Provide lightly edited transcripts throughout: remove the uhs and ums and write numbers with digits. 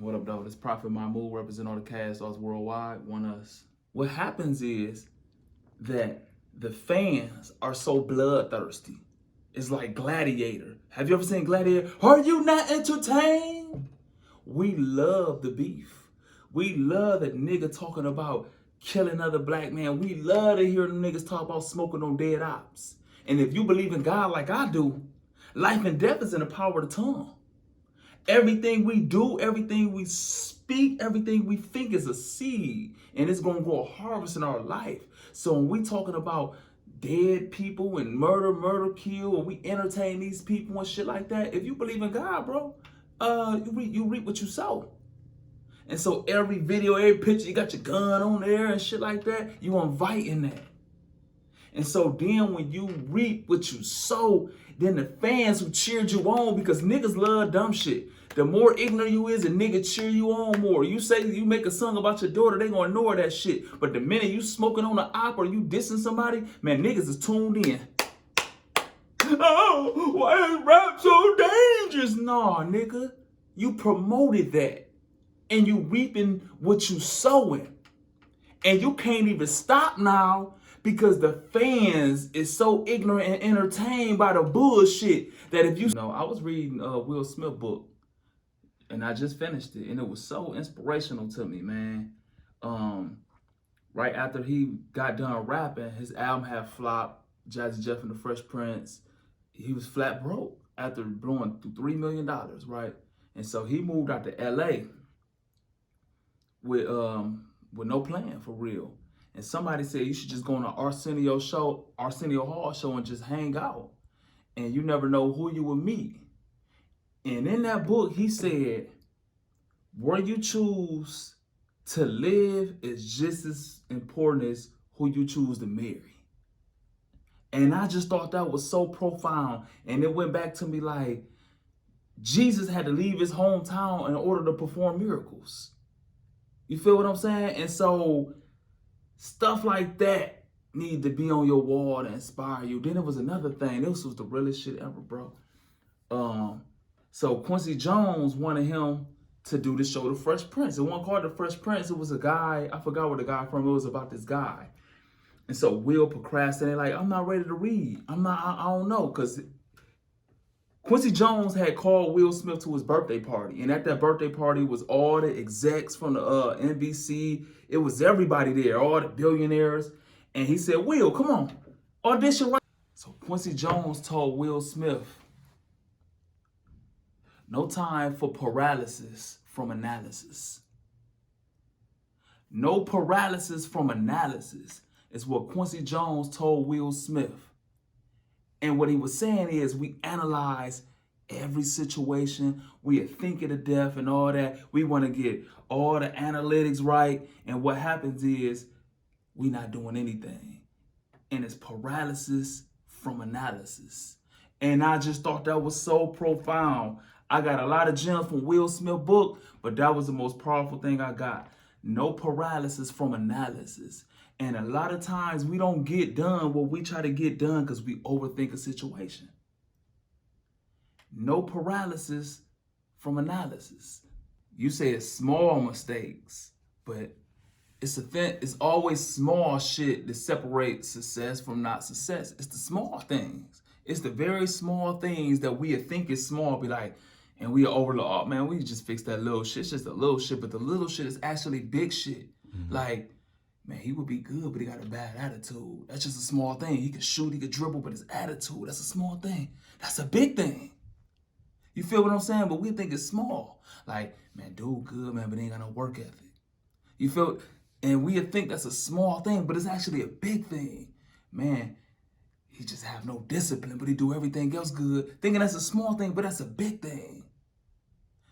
What up, though? This Prophet Mocmoud represent all the cast stars worldwide. One us. What happens is that the fans are so bloodthirsty. It's like Gladiator. Have you ever seen Gladiator? Are you not entertained? We love the beef. We love that nigga talking about killing other black men. We love to hear them niggas talk about smoking on dead ops. And if you believe in God like I do, life and death is in the power of the tongue. Everything we do, everything we speak, everything we think is a seed, and it's gonna grow a harvest in our life. So when we talking about dead people and murder, kill, and we entertain these people and shit like that, if you believe in God, bro, you reap what you sow. And so every video, every picture, you got your gun on there and shit like that, you inviting that. And so then when you reap what you sow, then the fans who cheered you on, because niggas love dumb shit. The more ignorant you is, the nigga cheer you on more. You say you make a song about your daughter, they gonna ignore that shit. But the minute you smoking on the op or you dissing somebody, man, niggas is tuned in. Oh, why is rap so dangerous? Nah, nigga, you promoted that. And you reaping what you sowing. And you can't even stop now, because the fans is so ignorant and entertained by the bullshit that if you know, I was reading Will Smith book and I just finished it and it was so inspirational to me, man. Right after he got done rapping, his album had flopped, Jazzy Jeff and the Fresh Prince. He was flat broke after blowing through $3 million, right? And so he moved out to LA with no plan for real. And somebody said you should just go on an Arsenio Hall show and just hang out. And you never know who you will meet. And in that book, he said, where you choose to live is just as important as who you choose to marry. And I just thought that was so profound. And it went back to me like, Jesus had to leave his hometown in order to perform miracles. You feel what I'm saying? And so stuff like that need to be on your wall to inspire you. Then it was another thing. This was the realest shit ever, bro. So Quincy Jones wanted him to do the show The Fresh Prince. It wasn't called The Fresh Prince. It was a guy. I forgot where the guy from. It was about this guy. And so Will procrastinated. Like, I'm not ready to read. I don't know. Because Quincy Jones had called Will Smith to his birthday party. And at that birthday party was all the execs from the NBC. It was everybody there, all the billionaires. And he said, Will, come on, audition right. So Quincy Jones told Will Smith, no time for paralysis from analysis. No paralysis from analysis is what Quincy Jones told Will Smith. And what he was saying is we analyze every situation. We are thinking to death and all that. We want to get all the analytics right. And what happens is we not doing anything. And it's paralysis from analysis. And I just thought that was so profound. I got a lot of gems from Will Smith book, but that was the most powerful thing I got. No paralysis from analysis. And a lot of times we don't get done what we try to get done because we overthink a situation. No paralysis from analysis. You say it's small mistakes, but it's always small shit that separates success from not success. It's the small things. It's the very small things that we think is small, be like, and we overlook, oh man, we just fix that little shit. It's just a little shit, but the little shit is actually big shit. Mm-hmm. Like, man, he would be good, but he got a bad attitude. That's just a small thing. He could shoot, he could dribble, but his attitude, that's a small thing. That's a big thing. You feel what I'm saying? But we think it's small. Like, man, dude good, man, but he ain't got no work ethic. You feel, and we think that's a small thing, but it's actually a big thing. Man, he just have no discipline, but he do everything else good. Thinking that's a small thing, but that's a big thing.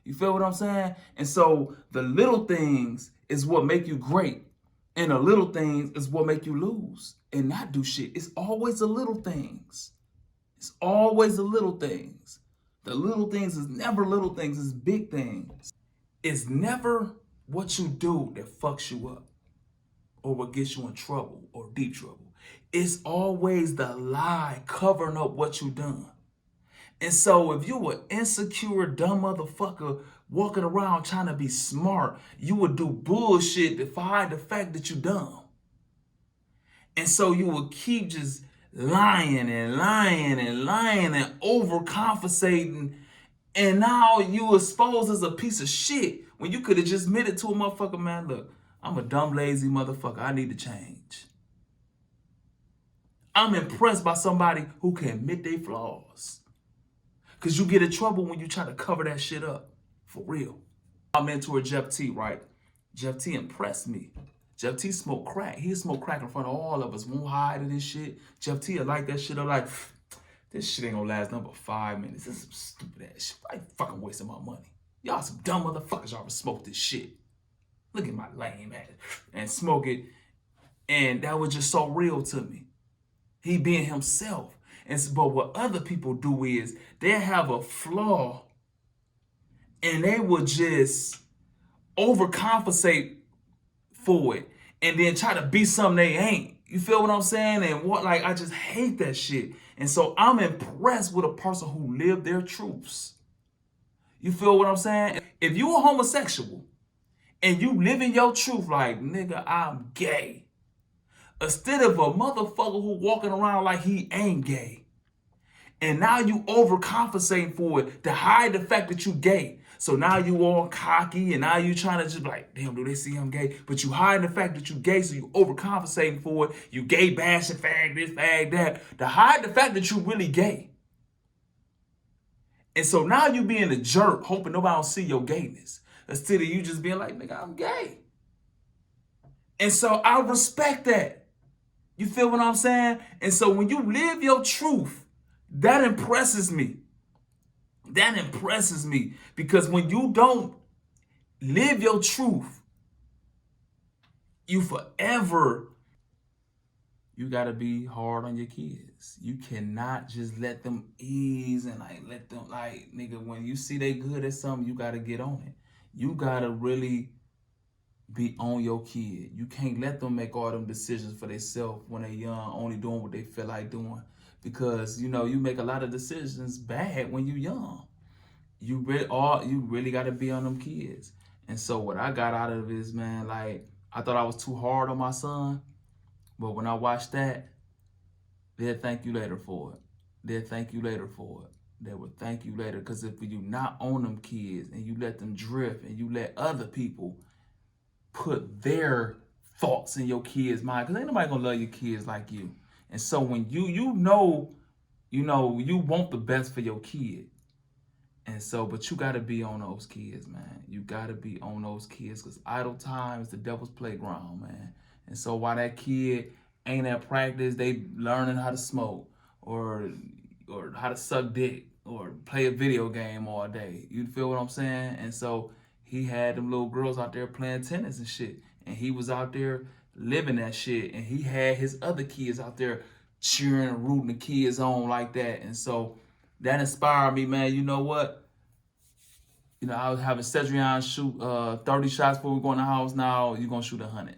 You feel what I'm saying? And so the little things is what make you great. And the little things is what make you lose and not do shit. It's always the little things. It's always the little things. The little things is never little things, it's big things. It's never what you do that fucks you up or what gets you in trouble or deep trouble. It's always the lie covering up what you done. And so if you an insecure, dumb motherfucker walking around trying to be smart. You would do bullshit to hide the fact that you dumb. And so you would keep just lying and lying and lying and overcompensating. And now you exposed as a piece of shit when you could have just admitted to a motherfucker, man, look, I'm a dumb, lazy motherfucker. I need to change. I'm impressed by somebody who can admit their flaws. Because you get in trouble when you try to cover that shit up. For real. My mentor, Jeff T, right? Jeff T impressed me. Jeff T smoked crack. He smoked crack in front of all of us. Won't hide in this shit. Jeff T like that shit. I'm like, this shit ain't gonna last nothing but 5 minutes. This is some stupid ass shit. I ain't fucking wasting my money. Y'all some dumb motherfuckers. Y'all smoke this shit. Look at my lame ass. And smoke it. And that was just so real to me. He being himself. But what other people do is they have a flaw and they will just overcompensate for it and then try to be something they ain't. You feel what I'm saying? And what, like, I just hate that shit. And so I'm impressed with a person who lived their truths. You feel what I'm saying? If you a homosexual and you living your truth like, nigga, I'm gay, instead of a motherfucker who walking around like he ain't gay, and now you overcompensating for it to hide the fact that you gay. So now you all cocky and now you trying to just be like, damn, do they see I'm gay? But you hide the fact that you gay, so you overcompensating for it. You gay bashing, fag this, fag that. To hide the fact that you really gay. And so now you being a jerk, hoping nobody don't see your gayness. Instead of you just being like, nigga, I'm gay. And so I respect that. You feel what I'm saying? And so when you live your truth, that impresses me. That impresses me. Because when you don't live your truth, you gotta be hard on your kids. You cannot just let them ease and like let them like, nigga, when you see they good at something, you gotta get on it. You gotta really be on your kid. You can't let them make all them decisions for themselves when they're young, only doing what they feel like doing. Because, you know, you make a lot of decisions bad when you're young. You really got to be on them kids. And so what I got out of it is, man, like, I thought I was too hard on my son. But when I watched that, they'll thank you later for it. They'll thank you later for it. They will thank you later. Because if you not own them kids and you let them drift and you let other people put their thoughts in your kids' mind, because ain't nobody going to love your kids like you. And so when you know, you want the best for your kid. And so, but you got to be on those kids, man. You got to be on those kids because idle time is the devil's playground, man. And so while that kid ain't at practice, they learning how to smoke or how to suck dick or play a video game all day. You feel what I'm saying? And so he had them little girls out there playing tennis and shit. And he was out there living that shit, and he had his other kids out there cheering and rooting the kids on like that. And so that inspired me, man. You know what? You know, I was having Cedrion shoot 30 shots before we go in the house. Now you're going to shoot 100.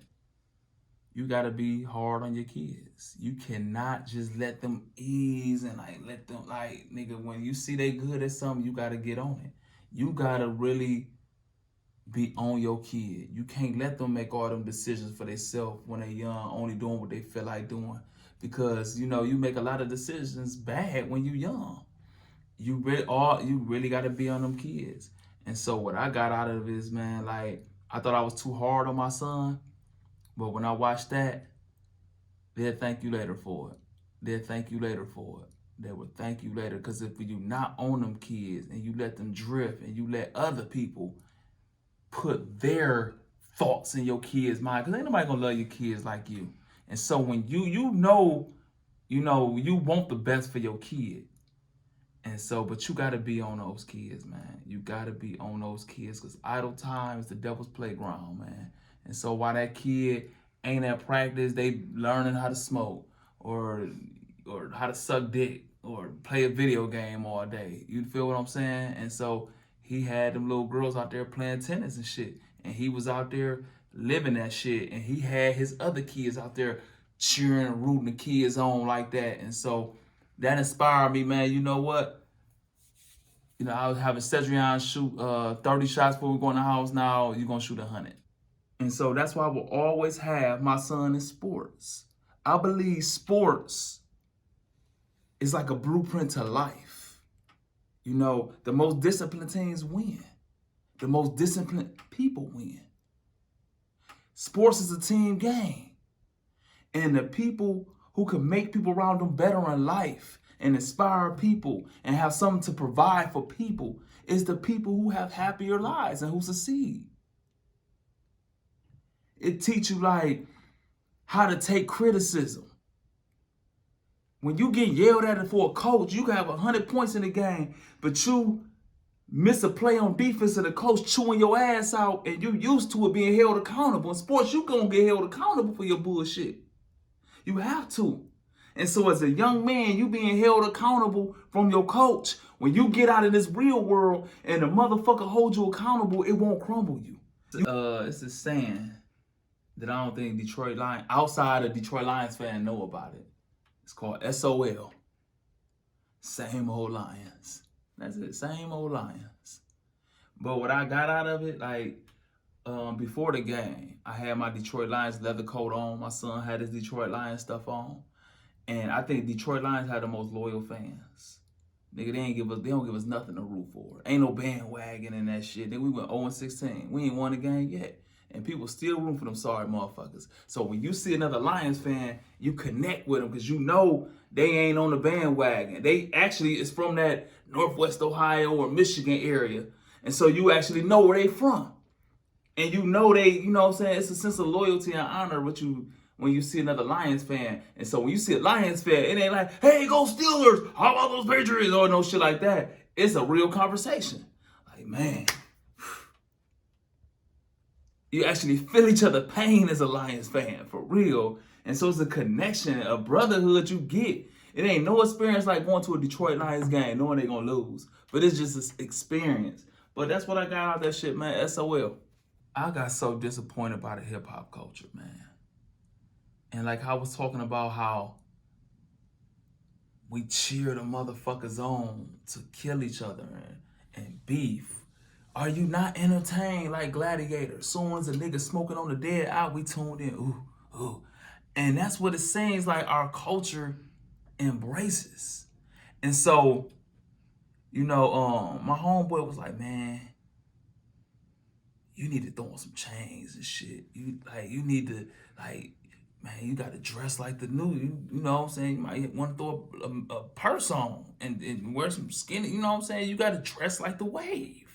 You got to be hard on your kids. You cannot just let them ease and like let them like, nigga, when you see they good at something, you got to get on it. You got to really be on your kid. You can't let them make all them decisions for themselves when they're young, only doing what they feel like doing. Because, you know, you make a lot of decisions bad when you're young. You really got to be on them kids. And so what I got out of it is, man, like, I thought I was too hard on my son. But when I watched that, they'll thank you later for it. They'll thank you later for it. They will thank you later. Because if you not own them kids and you let them drift and you let other people put their thoughts in your kids' mind, because ain't nobody gonna love your kids like you. And so when you want the best for your kid. And so, but you gotta be on those kids, man. You gotta be on those kids because idle time is the devil's playground, man. And so while that kid ain't at practice, they learning how to smoke or how to suck dick or play a video game all day. You feel what I'm saying? And so he had them little girls out there playing tennis and shit. And he was out there living that shit. And he had his other kids out there cheering and rooting the kids on like that. And so that inspired me, man. You know what? I was having Cedrion shoot 30 shots before we go in the house. Now you're gonna shoot 100. And so that's why I will always have my son in sports. I believe sports is like a blueprint to life. The most disciplined teams win. The most disciplined people win. Sports is a team game. And the people who can make people around them better in life and inspire people and have something to provide for people is the people who have happier lives and who succeed. It teaches you like how to take criticism. When you get yelled at for a coach, you can have 100 points in the game, but you miss a play on defense and the coach chewing your ass out and you used to it being held accountable. In sports, you gonna get held accountable for your bullshit. You have to. And so as a young man, you being held accountable from your coach. When you get out in this real world and the motherfucker holds you accountable, it won't crumble you. It's a saying that I don't think outside of Detroit Lions fan know about it. It's called SOL. Same old Lions. That's it, same old Lions. But what I got out of it, before the game, I had my Detroit Lions leather coat on. My son had his Detroit Lions stuff on. And I think Detroit Lions had the most loyal fans. Nigga, they don't give us nothing to root for. Ain't no bandwagon and that shit. Nigga, we went 0-16. We ain't won the game yet. And people still root for them sorry motherfuckers. So when you see another Lions fan, you connect with them because you know they ain't on the bandwagon. They actually is from that Northwest Ohio or Michigan area. And so you actually know where they from. And you know it's a sense of loyalty and honor when you see another Lions fan. And so when you see a Lions fan, it ain't like, hey, go Steelers, how about those Patriots, or no shit like that. It's a real conversation. Like, man, you actually feel each other pain as a Lions fan, for real. And so it's a connection, a brotherhood you get. It ain't no experience like going to a Detroit Lions game knowing they're going to lose. But it's just an experience. But that's what I got out of that shit, man, SOL. I got so disappointed by the hip-hop culture, man. And like I was talking about how we cheer the motherfuckers on to kill each other and beef. Are you not entertained like Gladiator? Soon as a nigga smoking on the dead out, we tuned in. Ooh, ooh. And that's what it seems like our culture embraces. And so, my homeboy was like, man, you need to throw on some chains and shit. You need to, man, you got to dress like the new, you know what I'm saying? You might want to throw a purse on and wear some skinny, you know what I'm saying? You got to dress like the wave.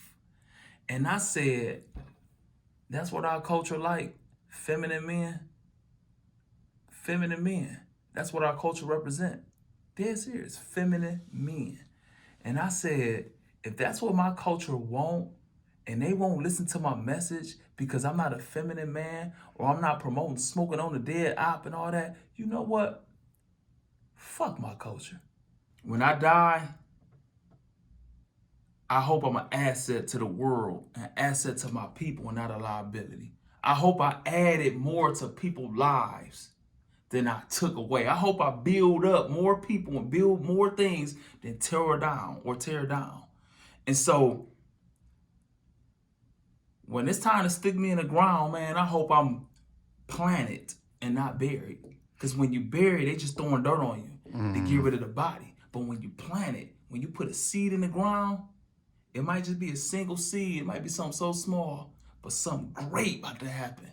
And I said, that's what our culture like, feminine men. Feminine men. That's what our culture represent. Dead serious, feminine men. And I said, if that's what my culture want, and they won't listen to my message because I'm not a feminine man or I'm not promoting smoking on the dead op and all that, you know what? Fuck my culture. When I die, I hope I'm an asset to the world, an asset to my people and not a liability. I hope I added more to people's lives than I took away. I hope I build up more people and build more things than tear down. And so, when it's time to stick me in the ground, man, I hope I'm planted and not buried. Because when you bury, they just throwing dirt on you to get rid of the body. But when you plant it, when you put a seed in the ground, it might just be a single seed. It might be something so small, but something great about to happen.